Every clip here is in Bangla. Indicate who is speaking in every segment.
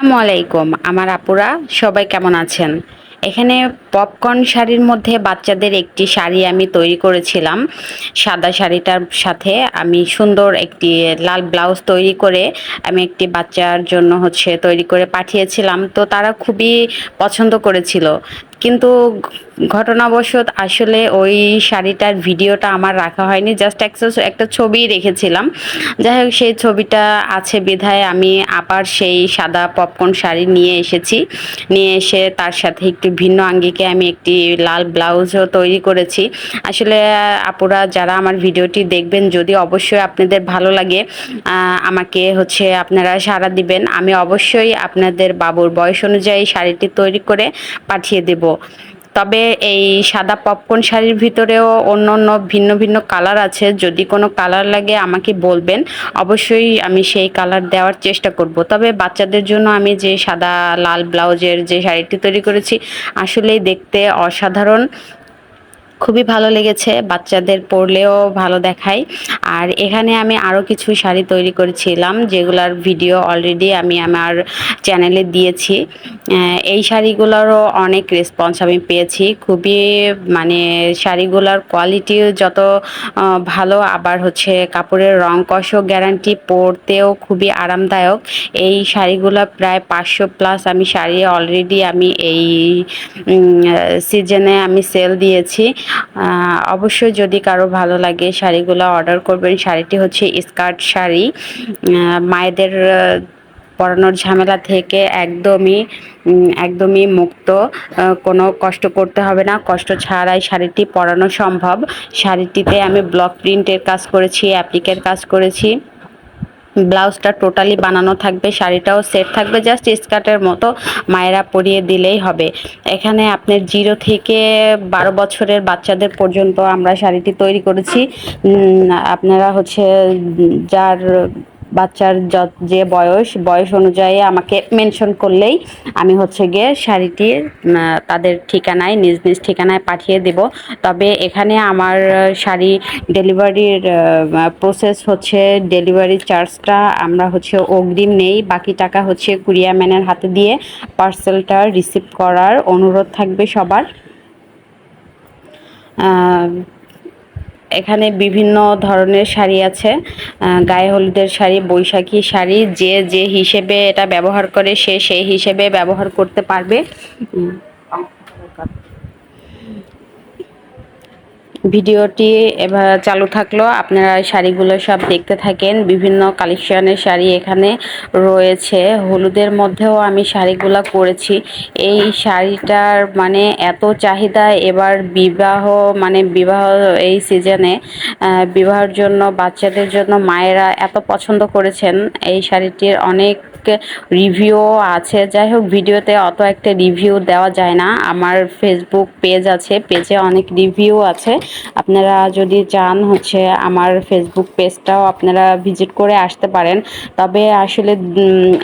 Speaker 1: আসসালামু আলাইকুম আমার আপুরা, সবাই কেমন আছেন? এখানে পপকর্ন শাড়ির মধ্যে বাচ্চাদের একটি শাড়ি আমি তৈরি করেছিলাম। সাদা শাড়িটার সাথে আমি সুন্দর একটি লাল ব্লাউজ তৈরি করে আমি একটি বাচ্চার জন্য তৈরি করে পাঠিয়েছিলাম, তো তারা খুবই পছন্দ করেছিল। কিন্তু ঘটনাবশত আসলে ওই শাড়িটার ভিডিওটা আমার রাখা হয়নি, জাস্ট একটা ছবি রেখেছিলাম। যাই হোক, সেই ছবিটা আছে বিধায় আমি আবার সেই সাদা পপকর্ন শাড়ি নিয়ে এসেছি। নিয়ে এসে তার সাথে একটু ভিন্ন আঙ্গিকে আমি একটি লাল ব্লাউজও তৈরি করেছি। আসলে আপুরা যারা আমার ভিডিওটি দেখবেন, যদি অবশ্যই আপনাদের ভালো লাগে, আমাকে আপনারা সাড়া দিবেন। আমি অবশ্যই আপনাদের বাবুর বয়স অনুযায়ী শাড়িটি তৈরি করে পাঠিয়ে দেব। তবে এই সাদা পপকর্ন শাড়ির ভিতরেও অন্য অন্য ভিন্ন ভিন্ন কালার আছে, যদি কোনো কালার লাগে আমাকে বলবেন, অবশ্যই আমি সেই কালার দেওয়ার চেষ্টা করব। তবে বাচ্চাদের জন্য আমি যে সাদা লাল ব্লাউজের যে শাড়িটি তৈরি করেছি, আসলেই দেখতে অসাধারণ, খুবই ভালো লেগেছে, বাচ্চাদের পরলেও ভালো দেখায়। আর এখানে আমি আরও কিছু শাড়ি তৈরি করেছিলাম, যেগুলার ভিডিও অলরেডি আমি আমার চ্যানেলে দিয়েছি। এই শাড়িগুলোরও অনেক রেসপন্স আমি পেয়েছি, খুবই মানে শাড়িগুলোর কোয়ালিটিও যত ভালো, আবার কাপড়ের রং কষও গ্যারান্টি, পরতেও খুবই আরামদায়ক। এই শাড়িগুলো প্রায় 500+ আমি শাড়ি অলরেডি আমি এই সিজনে আমি সেল দিয়েছি। অবশ্যই যদি কারো ভালো লাগে শাড়িগুলো অর্ডার করবেন। শাড়িটি স্কার্ট শাড়ি, মায়েদের পরানোর ঝামেলা থেকে একদমই মুক্ত। কোনো কষ্ট করতে হবে না, কষ্ট ছাড়াই শাড়িটি পরানো সম্ভব। শাড়িটিতে আমি ব্লক প্রিন্টের কাজ করেছি, অ্যাপ্লিকের কাজ করেছি। ব্লাউজটা টোটালি বানানো থাকবে, শাড়িটাও সেট থাকবে, জাস্ট স্কার্টের মতো মায়েরা পরিয়ে দিলেই হবে। এখানে আপনার 0 থেকে 12 বছরের বাচ্চাদের পর্যন্ত আমরা শাড়িটি তৈরি করেছি। আপনারা যার বাচ্চার যে বয়স অনুযায়ী আমাকে মেনশন করলেই আমি গিয়ে শাড়িটি তাদের ঠিকানায়, নিজ নিজ ঠিকানায় পাঠিয়ে দেব। তবে এখানে আমার শাড়ি ডেলিভারির প্রসেস ডেলিভারি চার্জটা আমরা অগ্রিম নেই, বাকি টাকা কুরিয়ার ম্যানের হাতে দিয়ে পার্সেলটা রিসিভ করার অনুরোধ থাকবে সবার। এখানে বিভিন্ন ধরনের শাড়ি আছে, গায়ে হলুদের শাড়ি, বৈশাখী শাড়ি, যে হিসেবে এটা ব্যবহার করে সে সেই হিসেবে ব্যবহার করতে পারবে। ভিডিওটি এবার চালু থাকলো, আপনারা শাড়িগুলো সব দেখতে থাকেন। বিভিন্ন কালেকশনের শাড়ি এখানে রয়েছে, হলুদের মধ্যেও আমি শাড়িগুলো করেছি। এই শাড়িটার এত চাহিদা, এবার বিবাহ এই সিজনে বিবাহের জন্য, বাচ্চাদের জন্য মায়েরা এত পছন্দ করেছেন। এই শাড়িটির অনেক রিভিউ আছে, যাই হোক ভিডিওতে অত একটা রিভিউ দেওয়া যায় না। আমার ফেসবুক পেজ আছে, পেজে অনেক রিভিউ আছে। আপনারা যদি চান আমার ফেসবুক পেজটাও আপনারা ভিজিট করে আসতে পারেন। তবে আসলে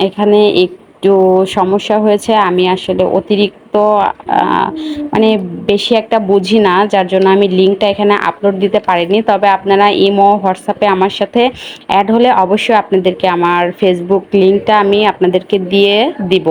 Speaker 1: এখানে একটু সমস্যা হয়েছে, আমি আসলে অতিরিক্ত বেশি একটা বুঝি না, যার জন্য আমি লিঙ্কটা এখানে আপলোড দিতে পারিনি। তবে আপনারা ইমো, হোয়াটসঅ্যাপে আমার সাথে অ্যাড হলে অবশ্যই আপনাদেরকে আমার ফেসবুক লিঙ্কটা আমি আপনাদেরকে দিয়ে দিব।